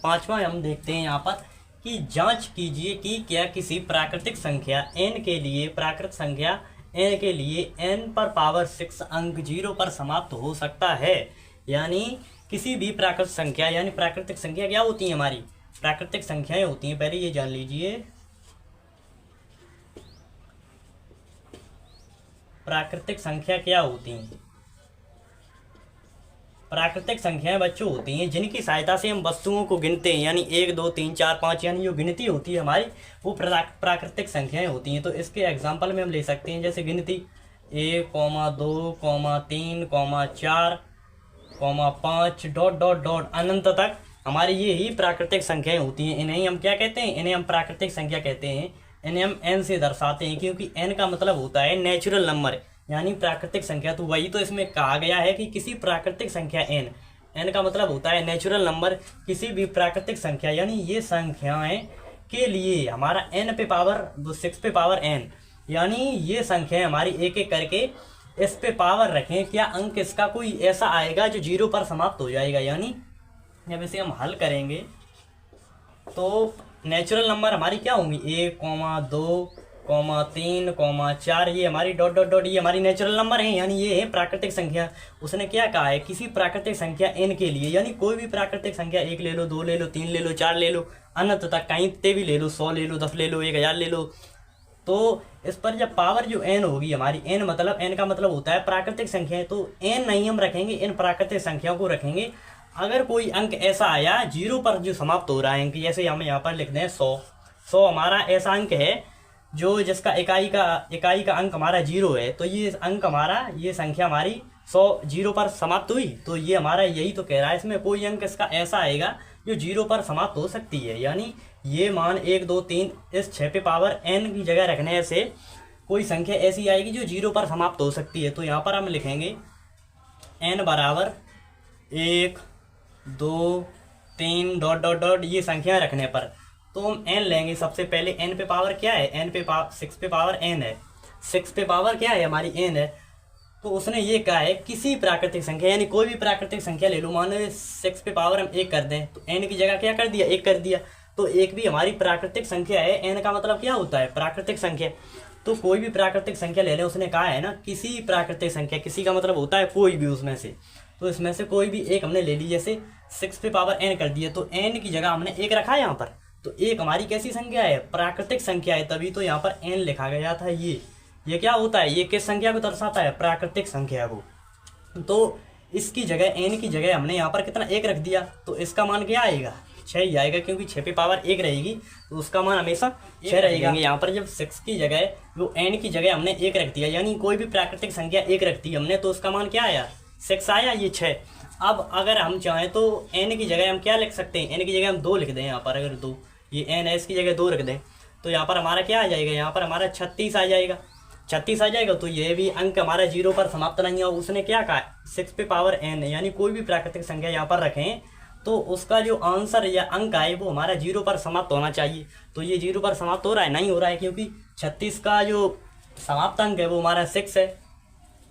पांचवा हम देखते हैं यहाँ पर कि जांच कीजिए कि क्या किसी प्राकृतिक संख्या n के लिए n पर पावर 6 अंक 0 पर समाप्त हो सकता है। यानी किसी भी प्राकृतिक संख्या, यानी प्राकृतिक संख्या क्या होती है, हमारी प्राकृतिक संख्याएं होती हैं। पहले ये जान लीजिए, प्राकृतिक संख्या क्या होती हैं। प्राकृतिक संख्याएं बच्चों होती हैं जिनकी सहायता से हम वस्तुओं को गिनते हैं, यानी 1 2 3 4 5, यानी जो गिनती होती है हमारी, वो प्राकृतिक संख्याएं होती हैं। तो इसके एग्जाम्पल में हम ले सकते हैं, जैसे गिनती 1, 2, 3, 4, 5 डॉट डॉट डॉट अनंत तक हमारी ये ही प्राकृतिक संख्याएं होती हैं। इन्हें हम क्या कहते हैं, इन्हें हम प्राकृतिक संख्या कहते हैं। इन्हें हम n से दर्शाते हैं क्योंकि n का मतलब होता है नेचुरल नंबर, यानी प्राकृतिक संख्या। तो वही तो इसमें कहा गया है कि किसी प्राकृतिक संख्या n का मतलब होता है नेचुरल नंबर। किसी भी प्राकृतिक संख्या यानी ये संख्याएं के लिए हमारा n पे पावर 6 पे पावर n, यानी ये संख्याएं हमारी एक एक करके इस पे पावर रखें, क्या अंक इसका कोई ऐसा आएगा जो 0 पर समाप्त हो जाएगा। यानी जब इसे हम हल करेंगे तो नेचुरल नंबर हमारी क्या होंगी, 1, 2, 3, 4, ये हमारी डॉट डॉट डॉट, ये हमारी नेचुरल नंबर है, यानी ये है प्राकृतिक संख्या। उसने क्या कहा है, किसी प्राकृतिक संख्या n के लिए, यानी कोई भी प्राकृतिक संख्या 1 ले लो, 2 ले लो, 3 ले लो, 4 ले लो, अनंत तक कहीं पे भी ले लो, 100 ले लो, 10 ले लो, 1000 ले लो। तो इस पर जब पावर जो n होगी हमारी, n मतलब n का मतलब होता है प्राकृतिक संख्या, तो n नहीं हम रखेंगे, इन प्राकृतिक संख्याओं को रखेंगे। अगर कोई अंक ऐसा आया 0 पर जो समाप्त हो रहा है अंक, जैसे हम यहाँ पर लिख दें 100 हमारा ऐसा अंक है जो जिसका इकाई का अंक हमारा 0 है, तो ये अंक हमारा, ये संख्या हमारी 100 0 पर समाप्त हुई। तो ये हमारा यही तो कह रहा है, इसमें कोई अंक इसका ऐसा आएगा जो 0 पर समाप्त हो सकती है। यानी ये मान 1 2 3 इस 6 पे पावर n की जगह रखने से कोई संख्या ऐसी आएगी जो 0 पर समाप्त हो सकती है। तो यहाँ पर हम लिखेंगे n बराबर 1 2 3 डॉट डॉट डॉट, ये संख्या रखने पर तो हम n लेंगे। सबसे पहले n पे पावर क्या है, n पे पावर 6 पे पावर n है, 6 पे पावर क्या है हमारी n है। तो उसने ये कहा है किसी प्राकृतिक संख्या, यानी कोई भी प्राकृतिक संख्या ले लो, मान लो 6 पे पावर हम 1 कर दें, तो n की जगह क्या कर दिया, 1 कर दिया। तो 1 भी हमारी प्राकृतिक संख्या है, n का मतलब क्या होता है, प्राकृतिक संख्या। तो कोई भी प्राकृतिक संख्या ले लें, उसने कहा है ना किसी प्राकृतिक संख्या, किसी का मतलब होता है कोई भी उसमें से। तो इसमें से कोई भी एक हमने ले ली, जैसे 6 पे पावर n कर दिया, तो n की जगह हमने 1 रखा है यहाँ पर। तो 1 हमारी कैसी संख्या है, प्राकृतिक संख्या है, तभी तो यहाँ पर n लिखा गया था। ये क्या होता है, ये किस संख्या को दर्शाता है, प्राकृतिक संख्या को। तो इसकी जगह n की जगह हमने यहाँ पर कितना 1 रख दिया, तो इसका मान क्या आएगा, 6 ही आएगा, क्योंकि 6 पे पावर 1 रहेगी तो उसका मान हमेशा 6 रहेगा। यहाँ पर जब 6 की जगह वो n की जगह हमने 1 रख दिया, यानी कोई भी प्राकृतिक संख्या 1 रख दी हमने, तो उसका मान क्या आया, 6 आया, ये 6। अब अगर हम चाहें तो n की जगह हम क्या लिख सकते हैं, n की जगह हम 2 लिख दें यहाँ पर। अगर 2, ये n है, इसकी जगह 2 रख दें, तो यहाँ पर हमारा क्या आ जाएगा, यहाँ पर हमारा 36 आ जाएगा, 36 आ जाएगा। तो ये भी अंक हमारा 0 पर समाप्त नहीं हो। उसने क्या कहा, 6 पे पावर n, यानी कोई भी प्राकृतिक संख्या यहाँ पर रखें तो उसका जो आंसर या अंक आए वो हमारा 0 पर समाप्त होना चाहिए। तो ये 0 पर समाप्त हो रहा है, नहीं हो रहा है, क्योंकि 36 का जो समाप्त अंक है वो हमारा 6 है।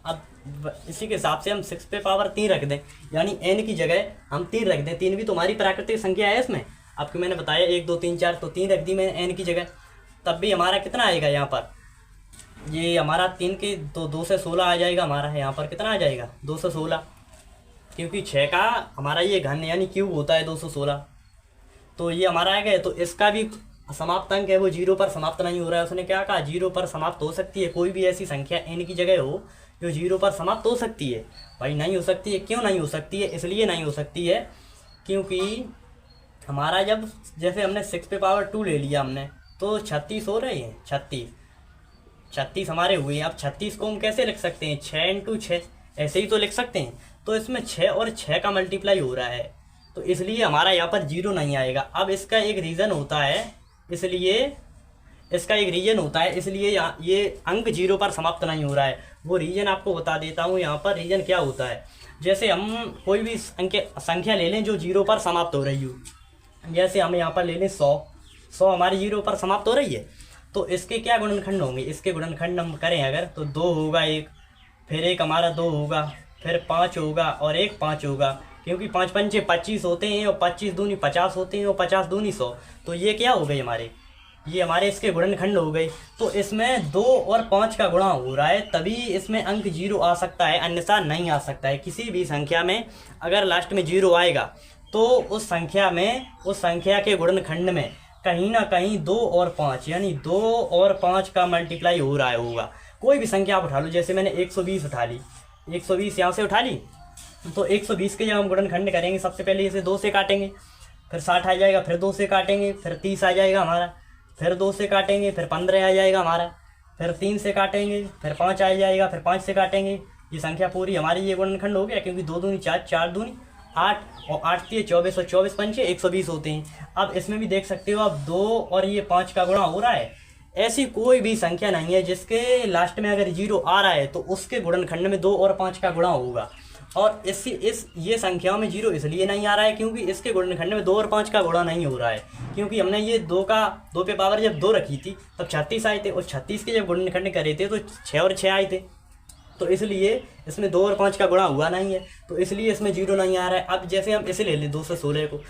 अब इसी के हिसाब से हम 6 पे पावर 3 रख दें, यानी n की जगह हम 3 रख दें। 3 भी तो हमारी प्राकृतिक संख्या है इसमें, आपको मैंने बताया 1 2 3 4, तो 3 रख दी मैंने n की जगह। तब भी हमारा कितना आएगा, यहाँ पर ये हमारा 3 के तो 2 से 16 आ जाएगा हमारा, यहाँ पर कितना आ जाएगा, 2 से 16, क्योंकि 6 का हमारा ये घन यानी क्यूब होता है 216, तो ये हमारा आ गया। तो इसका भी समाप्त अंक है वो 0 पर समाप्त नहीं हो रहा है। उसने क्या कहा, 0 पर समाप्त हो सकती है, कोई भी ऐसी संख्या n की जगह हो जो 0 पर समाप्त हो सकती है। भाई नहीं हो सकती है, क्यों नहीं हो सकती है, इसलिए नहीं हो सकती है क्योंकि हमारा जब जैसे हमने 6 पे पावर 2 ले लिया हमने, तो 36 हो रहे हैं, 36 हमारे हुए हैं। अब 36 को हम कैसे लिख सकते हैं, 6 × 6 ऐसे ही तो लिख सकते हैं। तो इसमें 6 और 6 का मल्टीप्लाई हो रहा है, तो इसलिए हमारा यहाँ पर 0 नहीं आएगा। अब इसका एक रीज़न होता है, इसलिए ये अंक 0 पर समाप्त नहीं हो रहा है। वो रीज़न आपको बता देता हूँ। यहाँ पर रीज़न क्या होता है, जैसे हम कोई भी संख्या ले लें जो 0 पर समाप्त हो रही हो, जैसे हम यहाँ पर ले लें 100 हमारी 0 पर समाप्त हो रही है, तो इसके क्या गुणनखंड होंगे, इसके गुणनखंड हम करें अगर, तो 2 होगा, 1 फिर 1 हमारा 2 होगा, फिर 5 होगा और 1 5 होगा, क्योंकि 5 पंचे 25 होते हैं और 25 दूनी 50 होते हैं और 50 दूनी 100। तो ये क्या हो गई हमारे, ये हमारे इसके गुणनखंड हो गए। तो इसमें 2 और 5 का गुणा हो रहा है तभी इसमें अंक 0 आ सकता है, अन्यथा नहीं आ सकता है। किसी भी संख्या में अगर लास्ट में 0 आएगा तो उस संख्या के गुणनखंड में कहीं ना कहीं 2 और 5 यानी 2 और 5 का मल्टीप्लाई हो रहा है होगा। कोई भी संख्या आप उठा लो, जैसे मैंने 120 उठा ली, 120 यहाँ से उठा ली, तो 120 के जब हम गुणनखंड करेंगे सबसे पहले इसे 2 से काटेंगे, फिर 60 आ जाएगा, फिर 2 से काटेंगे, फिर 30 आ जाएगा हमारा, फिर 2 से काटेंगे, फिर 15 आ जाएगा हमारा, फिर 3 से काटेंगे, फिर 5 आ जाएगा, फिर 5 से काटेंगे। ये संख्या पूरी हमारी ये गुणनखंड हो गया, क्योंकि 2 दूनी 4, 4 दूनी 8 और 8 3 24 और 24 पंचे 120 होते हैं। अब इसमें भी देख सकते हो आप 2 और ये 5 का गुणा हो रहा है। ऐसी कोई भी संख्या नहीं है जिसके लास्ट में अगर 0 आ रहा है तो उसके गुणनखंड में 2 और 5 का गुणा होगा। और ये संख्याओं में 0 इसलिए नहीं आ रहा है क्योंकि इसके गुणनखंड में 2 और 5 का गुणा नहीं हो रहा है, क्योंकि हमने ये 2 पे पावर जब 2 रखी थी तब 36 आए थे, और 36 के जब गुणनखंड करे थे तो 6 और 6 आए थे। तो इसलिए इसमें 2 और 5 का गुणा हुआ नहीं है, तो इसलिए इसमें 0 नहीं आ रहा है। अब जैसे हम इसे ले लें 2 से 16 को,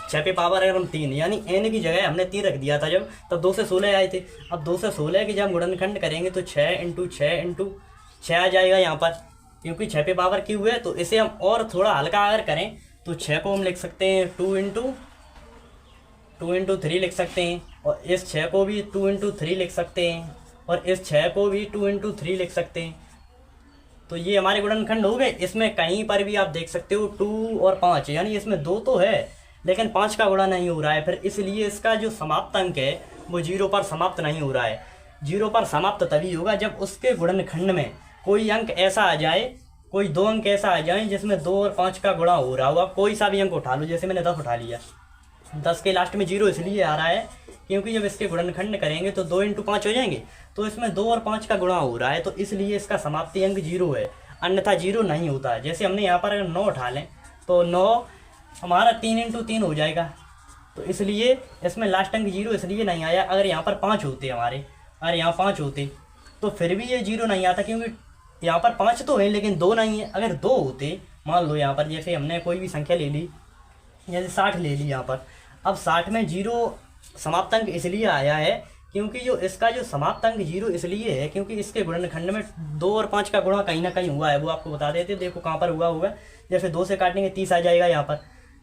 6 पे पावर अगर हम 3 यानी n की जगह हमने 3 रख दिया था जब, तब 2 से 16 आए थे। अब 2 से 16 के जब हम गुणनखंड करेंगे तो 6 इंटू 6 आ जाएगा यहाँ पर, क्योंकि 6 पे पावर क्यों है। तो इसे हम और थोड़ा हल्का अगर करें तो 6 को हम लिख सकते हैं 2 इंटू 3 लिख सकते हैं, और इस 6 को भी 2 इंटू 3 लिख सकते हैं, और इस 6 को भी 2 इंटू 3 लिख सकते हैं। तो ये हमारे गुणनखंड हो गए। इसमें कहीं पर भी आप देख सकते हो 2 और 5 यानी इसमें 2 तो है लेकिन 5 का गुणा नहीं हो रहा है, फिर इसलिए इसका जो समाप्त अंक है वो 0 पर समाप्त नहीं हो रहा है। 0 पर समाप्त तभी होगा जब उसके गुणनखंड में कोई अंक ऐसा आ जाए, कोई 2 अंक ऐसा आ जाए जिसमें 2 और 5 का गुणा हो रहा हो। आप कोई सा भी अंक उठा लो, जैसे मैंने 10 उठा लिया, 10 के लास्ट में 0 इसलिए आ रहा है क्योंकि जब इसके गुणनखंड करेंगे तो 2 इंटू 5 हो जाएंगे, तो इसमें 2 और 5 का गुणा हो रहा है, तो इसलिए इसका समाप्ति अंक 0 है, अन्यथा 0 नहीं होता है। जैसे हमने यहाँ पर अगर 9 उठा लें तो 9 हमारा 3 इंटू 3 हो जाएगा, तो इसलिए इसमें लास्ट अंक 0 इसलिए नहीं आया। अगर यहाँ पर 5 होते हमारे, अगर यहाँ 5 होते तो फिर भी ये 0 नहीं आता, क्योंकि यहाँ पर 5 तो है लेकिन 2 नहीं है। अगर 2 होते, मान लो यहाँ पर जैसे हमने कोई भी संख्या ले ली, जैसे 60 ले ली यहाँ पर, अब 60 में 0 समाप्त अंक इसलिए आया है क्योंकि जो इसका जो समाप्त अंक 0 इसलिए है क्योंकि इसके गुणनखंड में 2 और 5 का गुणा कहीं ना कहीं हुआ है। वो आपको बता देते, देखो कहाँ पर हुआ होगा। जैसे 2 से काटेंगे 30 आ जाएगा, यहाँ पर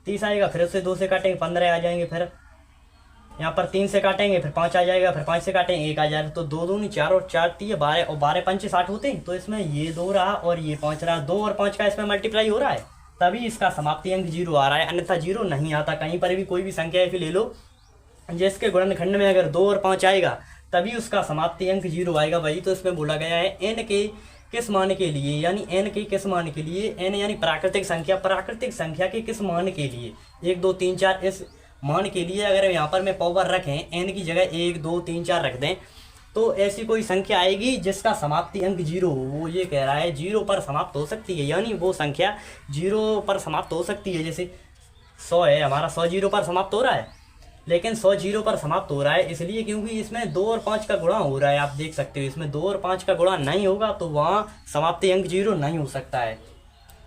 30 आएगा, फिर उससे 2 से काटेंगे 15 आ जाएंगे, फिर यहाँ पर 3 से काटेंगे फिर 5 आ जाएगा, फिर 5 से काटेंगे 1 आ जाएगा। तो 2 दूनी 4 और 4 3 12 और 12 पंचे 60 होते हैं, तो इसमें ये 2 रहा और ये 5 रहा, 2 और 5 का इसमें मल्टीप्लाई हो रहा है, तभी इसका समाप्ति अंक 0 आ रहा है, अन्यथा 0 नहीं आता। कहीं पर भी कोई भी संख्या ऐसी ले लो जिसके गुणनखंड में अगर 2 और 5 आएगा तभी उसका समाप्ति अंक 0 आएगा। वही तो इसमें बोला गया है n के किस मान के लिए, यानी n के किस मान के लिए, n यानी प्राकृतिक संख्या के किस मान के लिए, 1 2 3 4 इस मान के लिए अगर यहाँ पर मैं पावर रखें n की जगह 1 2 3 4 रख दें तो ऐसी कोई संख्या आएगी जिसका समाप्ति अंक 0 हो। वो ये कह रहा है 0 पर समाप्त हो सकती है, यानी वो संख्या 0 पर समाप्त हो सकती है। जैसे 100 है हमारा, 100 0 पर समाप्त हो रहा है, लेकिन 100 0 पर समाप्त हो रहा है इसलिए क्योंकि इसमें 2 और 5 का गुणा हो रहा है। आप देख सकते हो इसमें 2 और 5 का गुणा नहीं होगा तो वहाँ समाप्ति अंक 0 नहीं हो सकता है।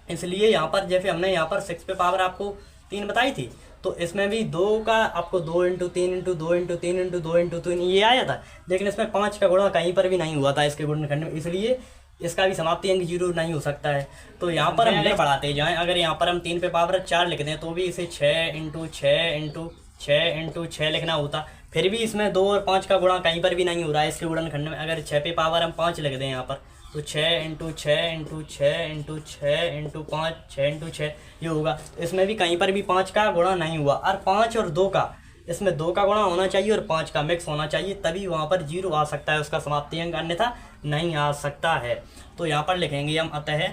इसलिए यहाँ पर जैसे हमने यहाँ पर 6 पे पावर आपको 3 बताई थी, तो इसमें भी 2 का आपको 2 into 3 into 2 into 3 into 2 into 3 ये आया था, लेकिन इसमें 5 का गुणा कहीं पर भी नहीं हुआ था इसके गुणनखंड में, इसलिए इसका भी समाप्ति अंक 0 नहीं हो सकता है। तो यहाँ पर हम बढ़ाते जाएं, अगर यहाँ पर हम 3 पे पावर 4 लिख दें तो भी इसे 6 इंटू 6 इंटू 6 इंटू 6 लिखना होता, फिर भी इसमें 2 और 5 का गुणा कहीं पर भी नहीं हो रहा है इसके गुणनखंड में। अगर 6 पे पावर हम 5 लिख दें यहाँ पर तो 6 into 6 into 6 into 6 into 5 6 into 6 ये होगा, इसमें भी कहीं पर भी 5 का गुणा नहीं हुआ। और 5 और 2 का, इसमें 2 का गुणा होना चाहिए और 5 का मिक्स होना चाहिए, तभी वहाँ पर 0 आ सकता है उसका समाप्ति अंक, अन्यथा नहीं आ सकता है। तो यहाँ पर लिखेंगे हम अतः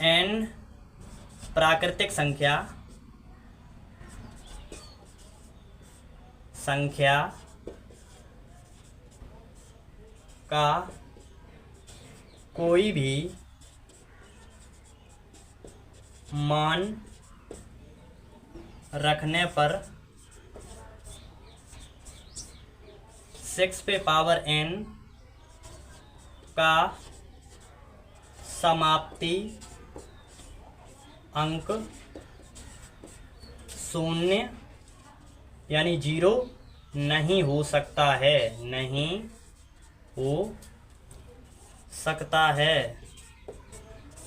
n प्राकृतिक संख्या का कोई भी मान रखने पर 6 पे पावर n का समाप्ति अंक शून्य यानी 0 नहीं हो सकता है, नहीं हो सकता है।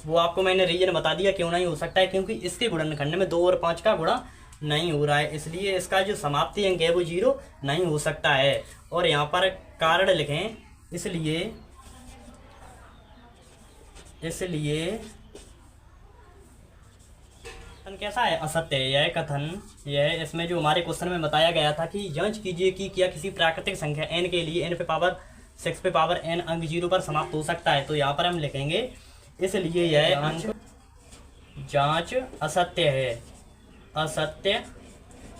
वो आपको मैंने रीजन बता दिया क्यों नहीं हो सकता है, क्योंकि इसके गुणनखंड में 2 और 5 का गुणा नहीं हो रहा है, इसलिए इसका जो समाप्ति अंक है वो 0 नहीं हो सकता है। और यहाँ पर कारण लिखें, इसलिए कथन कैसा है, असत्य है यह कथन। यह इसमें जो हमारे क्वेश्चन में बताया गया था कि जांच कीजिए कि क्या किसी प्राकृतिक संख्या n के लिए n पे पावर 6 पे पावर n अंक 0 पर समाप्त हो सकता है। तो यहाँ पर हम लिखेंगे इसलिए यह अंक जांच असत्य है, असत्य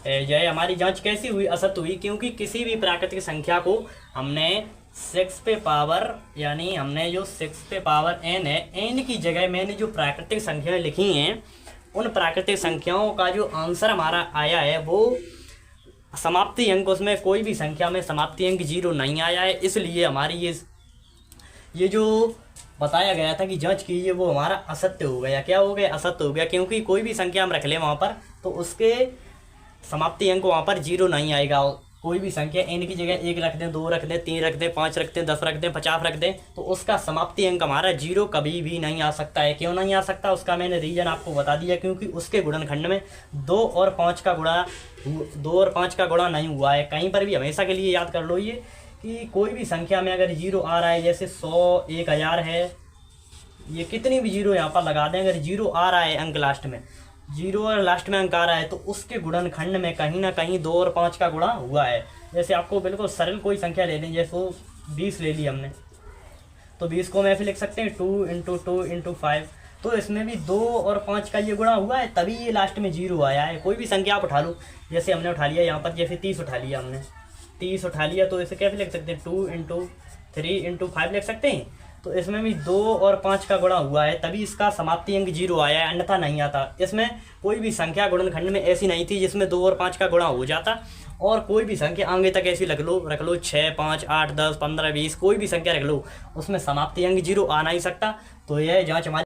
है। यह हमारी जांच कैसी हुई, असत्य हुई, क्योंकि किसी भी प्राकृतिक संख्या को हमने 6 पे पावर यानी हमने जो 6 पे पावर n है, n की जगह मैंने जो प्राकृतिक संख्याएं लिखी हैं उन प्राकृतिक संख्याओं का जो आंसर हमारा आया है वो समाप्ति अंक, उसमें कोई भी संख्या में समाप्ति अंक 0 नहीं आया है। इसलिए हमारी ये जो बताया गया था कि जांच कीजिए वो हमारा असत्य हो गया। क्या हो गया, असत्य हो गया, क्योंकि कोई भी संख्या हम रख लें वहाँ पर तो उसके समाप्ति अंक वहाँ पर 0 नहीं आएगा। कोई भी संख्या n की जगह 1 रख दें, 2 रख दें, 3 रख दें, 5 रख दें, 10 रख दें, 50 रख दें, तो उसका समाप्ति अंक हमारा 0 कभी भी नहीं आ सकता है। क्यों नहीं आ सकता, उसका मैंने रीजन आपको बता दिया, क्योंकि उसके गुणनखंड में 2 और 5 का गुणा नहीं हुआ है। कहीं पर भी हमेशा के लिए याद कर लो ये कि कोई भी संख्या में अगर 0 आ रहा है, जैसे 100, 1000 है, ये कितनी भी 0 यहाँ पर लगा दें, अगर 0 आ रहा है अंक लास्ट में, 0 और लास्ट में अंक आ रहा है, तो उसके गुणनखंड में कहीं ना कहीं 2 और 5 का गुणा हुआ है। जैसे आपको बिल्कुल सरल कोई संख्या ले लें, जैसे 20 ले ली हमने, तो 20 को हम ऐसे लिख सकते हैं 2 × 2 × 5, तो इसमें भी 2 और 5 का ये गुणा हुआ है, तभी ये लास्ट में 0 आया है। कोई भी संख्या आप उठा लो, जैसे हमने उठा लिया यहाँ पर, जैसे 30 उठा लिया हमने, 30 उठा लिया, तो इसे कैसे लिख सकते हैं, 2 × 3 × 5 लिख सकते हैं। तो इसमें भी 2 और 5 का गुणा हुआ है, तभी इसका समाप्ति अंक 0 आया है, अन्यथा नहीं आता। इसमें कोई भी संख्या गुणनखंड में ऐसी नहीं थी जिसमें 2 और 5 का गुणा हो जाता, और कोई भी संख्या आगे तक ऐसी रख लो 6, 5, 8, 10, 15, 20, कोई भी संख्या रख लो, उसमें समाप्ति अंक 0 आ नहीं सकता। तो यह जांच हमारी